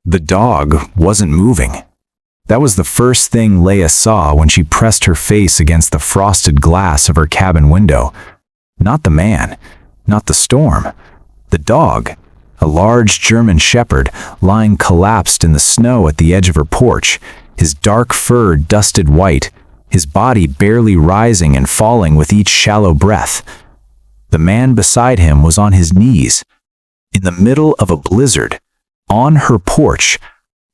The dog wasn't moving. That was the first thing Leia saw when she pressed her face against the frosted glass of her cabin window. Not the man, not the storm. The dog, a large German shepherd, lying collapsed in the snow at the edge of her porch, his dark fur dusted white, his body barely rising and falling with each shallow breath. The man beside him was on his knees, in the middle of a blizzard, on her porch,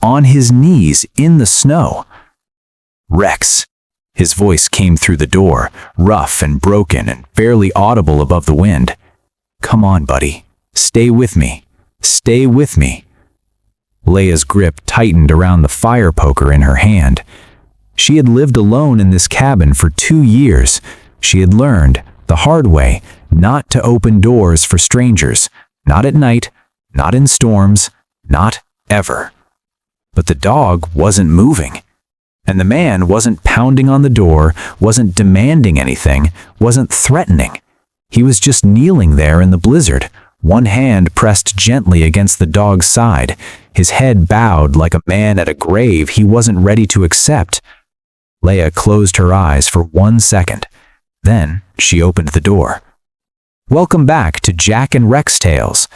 on his knees in the snow. Rex. His voice came through the door, rough and broken and barely audible above the wind. Come on, buddy. Stay with me. Stay with me. Leia's grip tightened around the fire poker in her hand. She had lived alone in this cabin for 2 years. She had learned, the hard way, not to open doors for strangers. Not at night, not in storms, not ever. But the dog wasn't moving. And the man wasn't pounding on the door, wasn't demanding anything, wasn't threatening. He was just kneeling there in the blizzard, one hand pressed gently against the dog's side, his head bowed like a man at a grave he wasn't ready to accept. Leia closed her eyes for 1 second. Then she opened the door. Welcome back to Jack and Rex Tales.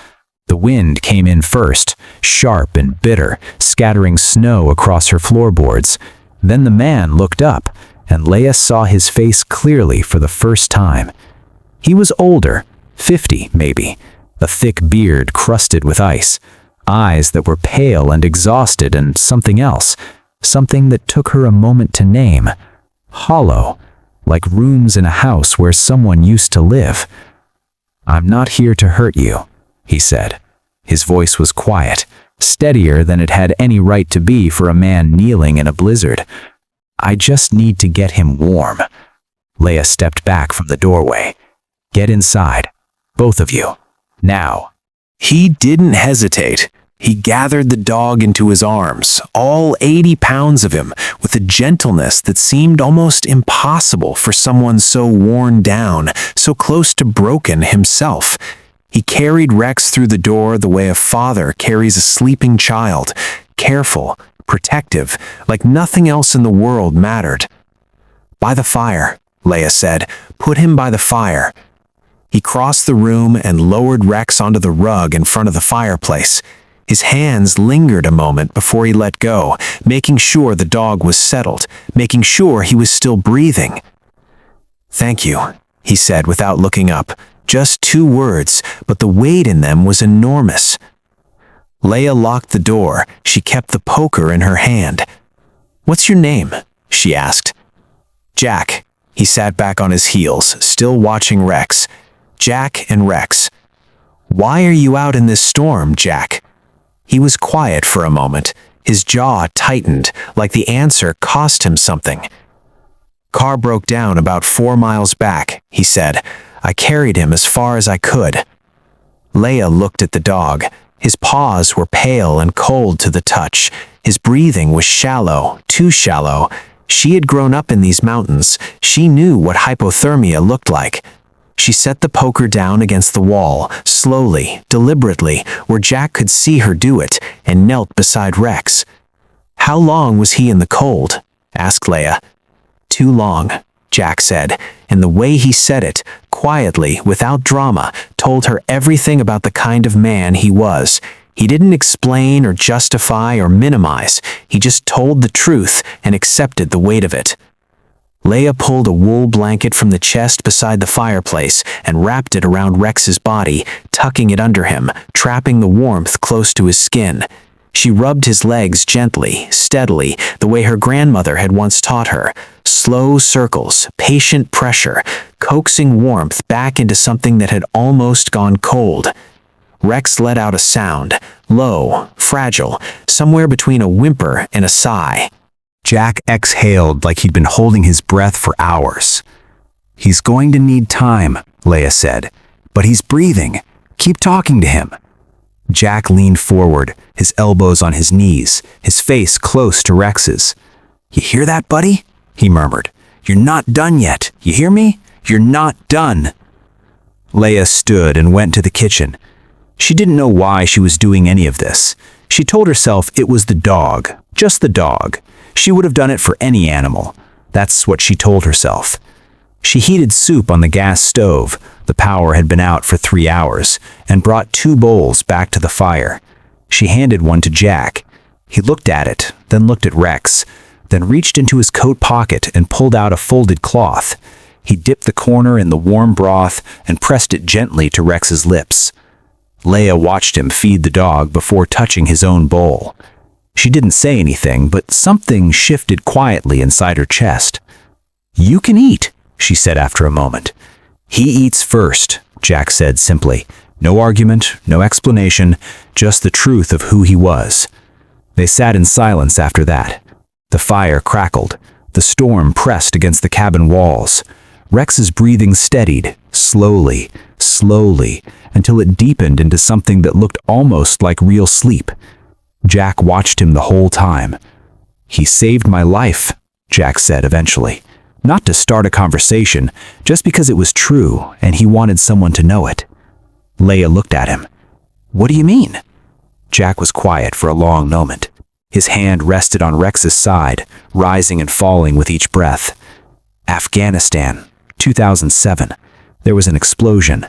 The wind came in first, sharp and bitter, scattering snow across her floorboards. Then the man looked up, and Leia saw his face clearly for the first time. He was older, 50 maybe, a thick beard crusted with ice, eyes that were pale and exhausted, and something else, something that took her a moment to name. Hollow, like rooms in a house where someone used to live. I'm not here to hurt you, he said. His voice was quiet, steadier than it had any right to be for a man kneeling in a blizzard. I just need to get him warm. Leia stepped back from the doorway. Get inside, both of you, now. He didn't hesitate. He gathered the dog into his arms, all 80 pounds of him, with a gentleness that seemed almost impossible for someone so worn down, so close to broken himself. He carried Rex through the door the way a father carries a sleeping child, careful, protective, like nothing else in the world mattered. By the fire, Leia said. Put him by the fire. He crossed the room and lowered Rex onto the rug in front of the fireplace. His hands lingered a moment before he let go, making sure the dog was settled, making sure he was still breathing. Thank you, he said without looking up. Just 2 words, but the weight in them was enormous. Leia locked the door. She kept the poker in her hand. What's your name? She asked. Jack. He sat back on his heels, still watching Rex. Jack and Rex. Why are you out in this storm, Jack? He was quiet for a moment. His jaw tightened, like the answer cost him something. Car broke down about 4 miles back, he said. I carried him as far as I could. Leia looked at the dog. His paws were pale and cold to the touch. His breathing was shallow, too shallow. She had grown up in these mountains. She knew what hypothermia looked like. She set the poker down against the wall, slowly, deliberately, where Jack could see her do it, and knelt beside Rex. How long was he in the cold? Asked Leia. Too long, Jack said, and the way he said it, quietly, without drama, told her everything about the kind of man he was. He didn't explain or justify or minimize. He just told the truth and accepted the weight of it. Leia pulled a wool blanket from the chest beside the fireplace and wrapped it around Rex's body, tucking it under him, trapping the warmth close to his skin. She rubbed his legs gently, steadily, the way her grandmother had once taught her. Slow circles, patient pressure, coaxing warmth back into something that had almost gone cold. Rex let out a sound, low, fragile, somewhere between a whimper and a sigh. Jack exhaled like he'd been holding his breath for hours. He's going to need time, Leia said, but he's breathing. Keep talking to him. Jack leaned forward, his elbows on his knees, his face close to Rex's. You hear that, buddy? He murmured. You're not done yet. You hear me? You're not done. Leia stood and went to the kitchen. She didn't know why she was doing any of this. She told herself it was the dog, just the dog. She would have done it for any animal. That's what she told herself. She heated soup on the gas stove. The power had been out for 3 hours, and brought 2 bowls back to the fire. She handed one to Jack. He looked at it, then looked at Rex, then reached into his coat pocket and pulled out a folded cloth. He dipped the corner in the warm broth and pressed it gently to Rex's lips. Leia watched him feed the dog before touching his own bowl. She didn't say anything, but something shifted quietly inside her chest. "You can eat," she said after a moment. "He eats first," Jack said simply. No argument, no explanation, just the truth of who he was. They sat in silence after that. The fire crackled. The storm pressed against the cabin walls. Rex's breathing steadied, slowly, slowly, until it deepened into something that looked almost like real sleep. Jack watched him the whole time. "He saved my life," Jack said eventually. Not to start a conversation, just because it was true and he wanted someone to know it. Leia looked at him. "What do you mean?" Jack was quiet for a long moment. His hand rested on Rex's side, rising and falling with each breath. "Afghanistan, 2007. There was an explosion.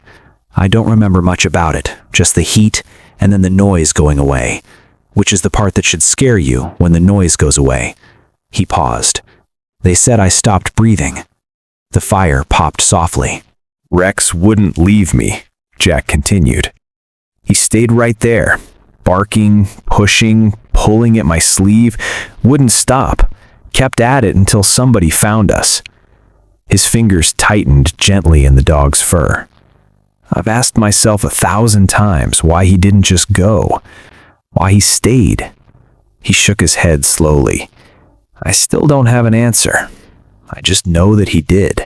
I don't remember much about it, just the heat and then the noise going away, which is the part that should scare you when the noise goes away." He paused. "They said I stopped breathing." The fire popped softly. "Rex wouldn't leave me," Jack continued. "He stayed right there, barking, pushing, pulling at my sleeve, wouldn't stop, kept at it until somebody found us." His fingers tightened gently in the dog's fur. "I've asked myself 1,000 times why he didn't just go, why he stayed." He shook his head slowly. "I still don't have an answer. I just know that he did."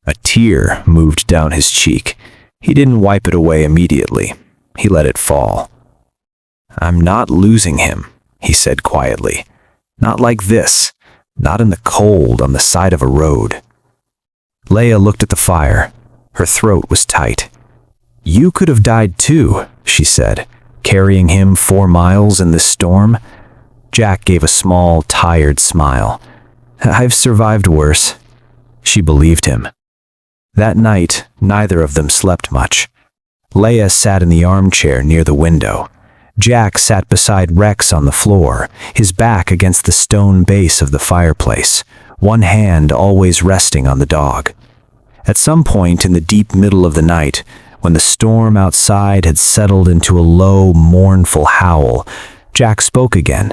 A tear moved down his cheek. He didn't wipe it away immediately. He let it fall. "I'm not losing him," he said quietly. "Not like this. Not in the cold on the side of a road." Leia looked at the fire. Her throat was tight. "You could have died too," she said, "carrying him 4 miles in this storm." Jack gave a small, tired smile. "I've survived worse." She believed him. That night, neither of them slept much. Leia sat in the armchair near the window. Jack sat beside Rex on the floor, his back against the stone base of the fireplace, one hand always resting on the dog. At some point in the deep middle of the night, when the storm outside had settled into a low, mournful howl, Jack spoke again.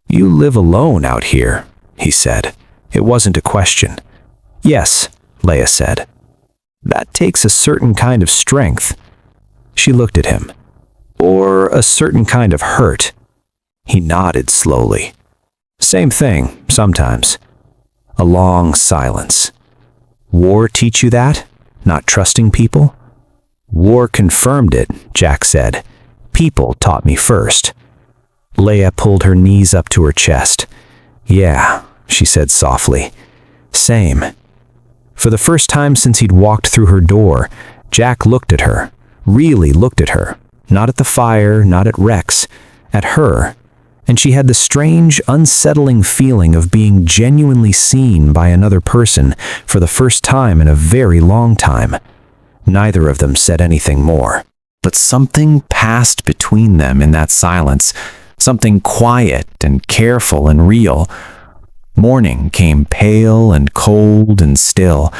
"You live alone out here," he said. It wasn't a question. "Yes," Leia said. "That takes a certain kind of strength." She looked at him. "Or a certain kind of hurt." He nodded slowly. "Same thing, sometimes." A long silence. "War teach you that? Not trusting people?" "War confirmed it," Jack said. "People taught me first." Leia pulled her knees up to her chest. "Yeah," she said softly. "Same." For the first time since he'd walked through her door, Jack looked at her, really looked at her, not at the fire, not at Rex, at her, and she had the strange, unsettling feeling of being genuinely seen by another person for the first time in a very long time. Neither of them said anything more, but something passed between them in that silence, something quiet and careful and real. Morning came pale and cold and still.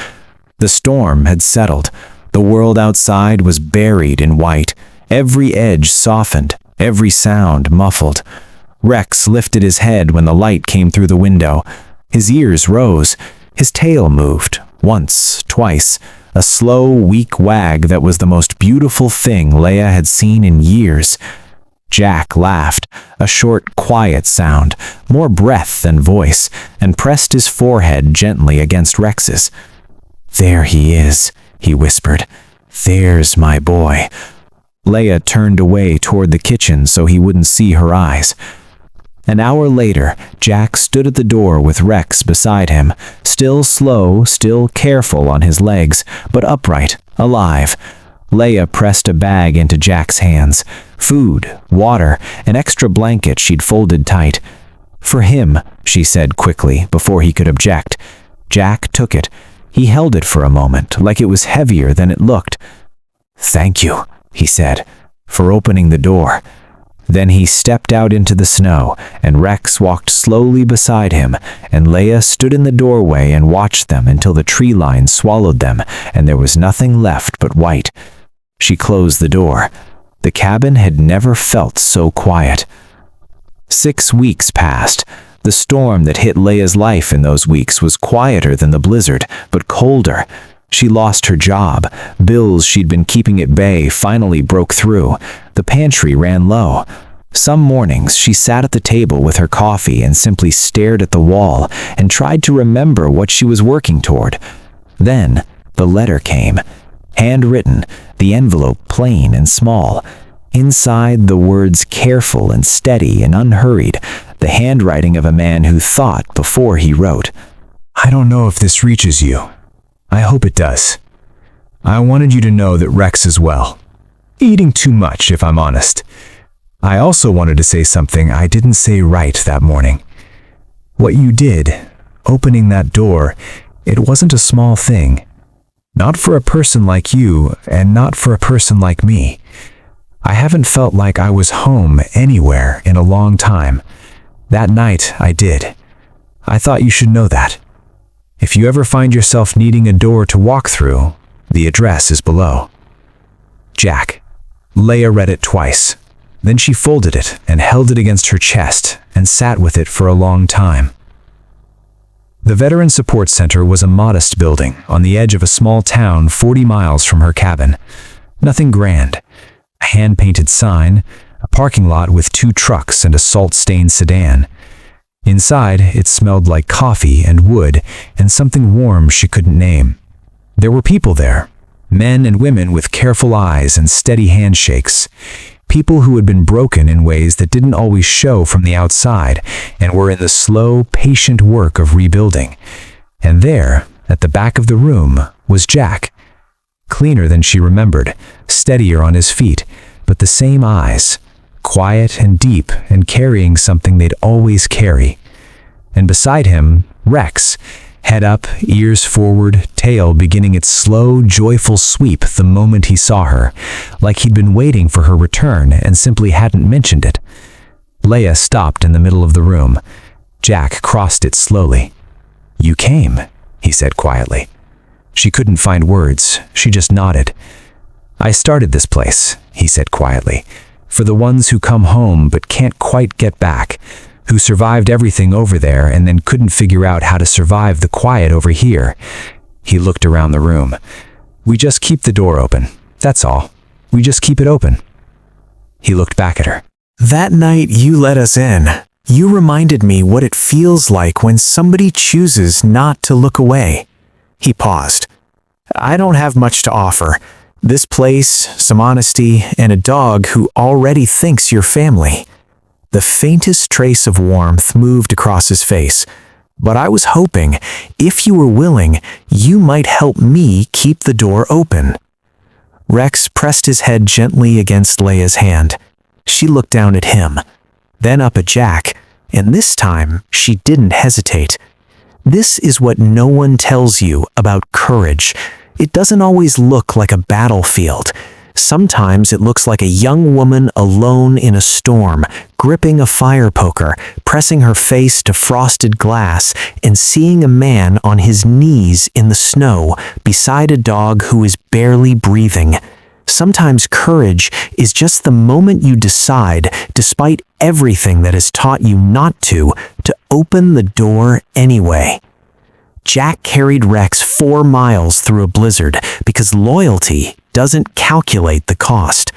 The storm had settled. The world outside was buried in white, every edge softened, every sound muffled. Rex lifted his head when the light came through the window. His ears rose. His tail moved, once, twice, a slow, weak wag that was the most beautiful thing Leia had seen in years. Jack laughed, a short, quiet sound, more breath than voice, and pressed his forehead gently against Rex's. "There he is," he whispered. "There's my boy." Leia turned away toward the kitchen so he wouldn't see her eyes. An hour later, Jack stood at the door with Rex beside him, still slow, still careful on his legs, but upright, alive. Leia pressed a bag into Jack's hands. Food, water, an extra blanket she'd folded tight. "For him," she said quickly before he could object. Jack took it. He held it for a moment, like it was heavier than it looked. "Thank you," he said, "for opening the door." Then he stepped out into the snow, and Rex walked slowly beside him, and Leia stood in the doorway and watched them until the tree line swallowed them, and there was nothing left but white. She closed the door. The cabin had never felt so quiet. 6 weeks passed. The storm that hit Leia's life in those weeks was quieter than the blizzard, but colder. She lost her job. Bills she'd been keeping at bay finally broke through. The pantry ran low. Some mornings she sat at the table with her coffee and simply stared at the wall and tried to remember what she was working toward. Then the letter came. Handwritten, the envelope plain and small. Inside, the words careful and steady and unhurried, the handwriting of a man who thought before he wrote. "I don't know if this reaches you. I hope it does. I wanted you to know that Rex is well. Eating too much, if I'm honest. I also wanted to say something I didn't say right that morning. What you did, opening that door, it wasn't a small thing. Not for a person like you, and not for a person like me. I haven't felt like I was home anywhere in a long time. That night, I did. I thought you should know that. If you ever find yourself needing a door to walk through, the address is below." Jack. Leia read it twice. Then she folded it and held it against her chest and sat with it for a long time. The Veteran Support Center was a modest building on the edge of a small town 40 miles from her cabin. Nothing grand. A hand-painted sign, a parking lot with 2 trucks and a salt-stained sedan. Inside, it smelled like coffee and wood and something warm she couldn't name. There were people there, men and women with careful eyes and steady handshakes. People who had been broken in ways that didn't always show from the outside and were in the slow, patient work of rebuilding. And there, at the back of the room, was Jack. Cleaner than she remembered, steadier on his feet, but the same eyes. Quiet and deep and carrying something they'd always carry. And beside him, Rex, head up, ears forward, tail beginning its slow, joyful sweep the moment he saw her, like he'd been waiting for her return and simply hadn't mentioned it. Leia stopped in the middle of the room. Jack crossed it slowly. "You came," he said quietly. She couldn't find words. She just nodded. "I started this place," he said quietly. "For the ones who come home but can't quite get back, who survived everything over there and then couldn't figure out how to survive the quiet over here." He looked around the room. "We just keep the door open. That's all. We just keep it open." He looked back at her. "That night you let us in. You reminded me what it feels like when somebody chooses not to look away." He paused. "I don't have much to offer. This place, some honesty, and a dog who already thinks you're family." The faintest trace of warmth moved across his face. "But I was hoping, if you were willing, you might help me keep the door open." Rex pressed his head gently against Leia's hand. She looked down at him, then up at Jack, and this time she didn't hesitate. This is what no one tells you about courage. It doesn't always look like a battlefield. Sometimes it looks like a young woman alone in a storm, gripping a fire poker, pressing her face to frosted glass, and seeing a man on his knees in the snow beside a dog who is barely breathing. Sometimes courage is just the moment you decide, despite everything that has taught you not to open the door anyway. Jack carried Rex 4 miles through a blizzard because loyalty doesn't calculate the cost.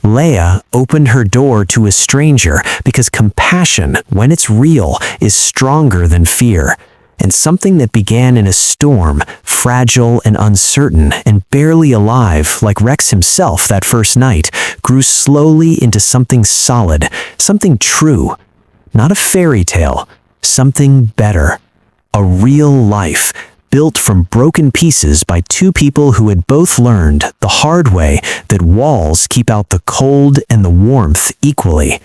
Leia opened her door to a stranger because compassion, when it's real, is stronger than fear. And something that began in a storm, fragile and uncertain and barely alive, like Rex himself that first night, grew slowly into something solid, something true. Not a fairy tale, something better. A real life, built from broken pieces by two people who had both learned the hard way that walls keep out the cold and the warmth equally.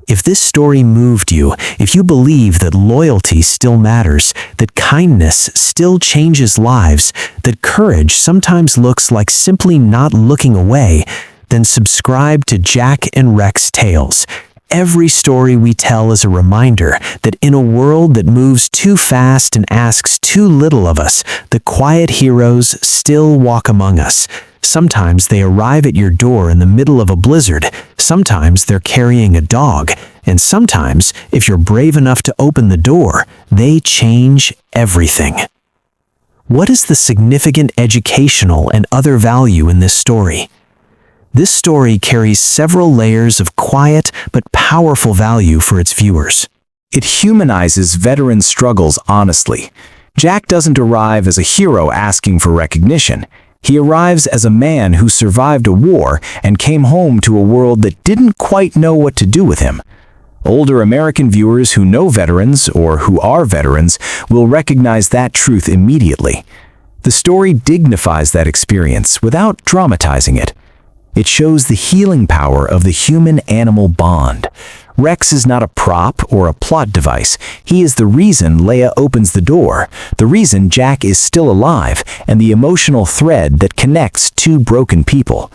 If this story moved you, if you believe that loyalty still matters, that kindness still changes lives, that courage sometimes looks like simply not looking away, then subscribe to Jack and Rex Tales. Every story we tell is a reminder that in a world that moves too fast and asks too little of us, the quiet heroes still walk among us. Sometimes they arrive at your door in the middle of a blizzard, sometimes they're carrying a dog, and sometimes, if you're brave enough to open the door, they change everything. What is the significant educational and other value in this story? This story carries several layers of quiet but powerful value for its viewers. It humanizes Vetran's struggles honestly. Jack doesn't arrive as a hero asking for recognition. He arrives as a man who survived a war and came home to a world that didn't quite know what to do with him. Older American viewers who know veterans, or who are veterans, will recognize that truth immediately. The story dignifies that experience without dramatizing it. It shows the healing power of the human-animal bond. Rex is not a prop or a plot device. He is the reason Leia opens the door, the reason Jack is still alive, and the emotional thread that connects two broken people.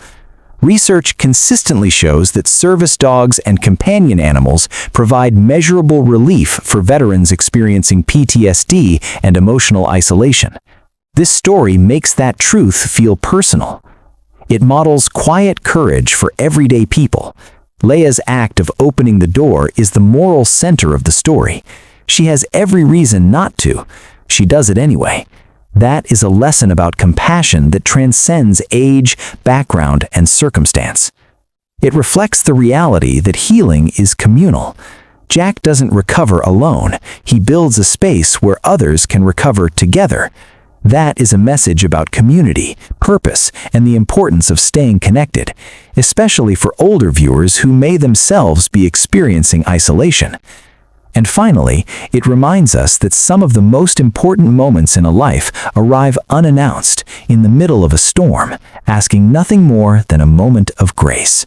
Research consistently shows that service dogs and companion animals provide measurable relief for veterans experiencing PTSD and emotional isolation. This story makes that truth feel personal. It models quiet courage for everyday people. Leia's act of opening the door is the moral center of the story. She has every reason not to. She does it anyway. That is a lesson about compassion that transcends age, background, and circumstance. It reflects the reality that healing is communal. Jack doesn't recover alone. He builds a space where others can recover together. That is a message about community, purpose, and the importance of staying connected, especially for older viewers who may themselves be experiencing isolation. And finally, it reminds us that some of the most important moments in a life arrive unannounced, in the middle of a storm, asking nothing more than a moment of grace.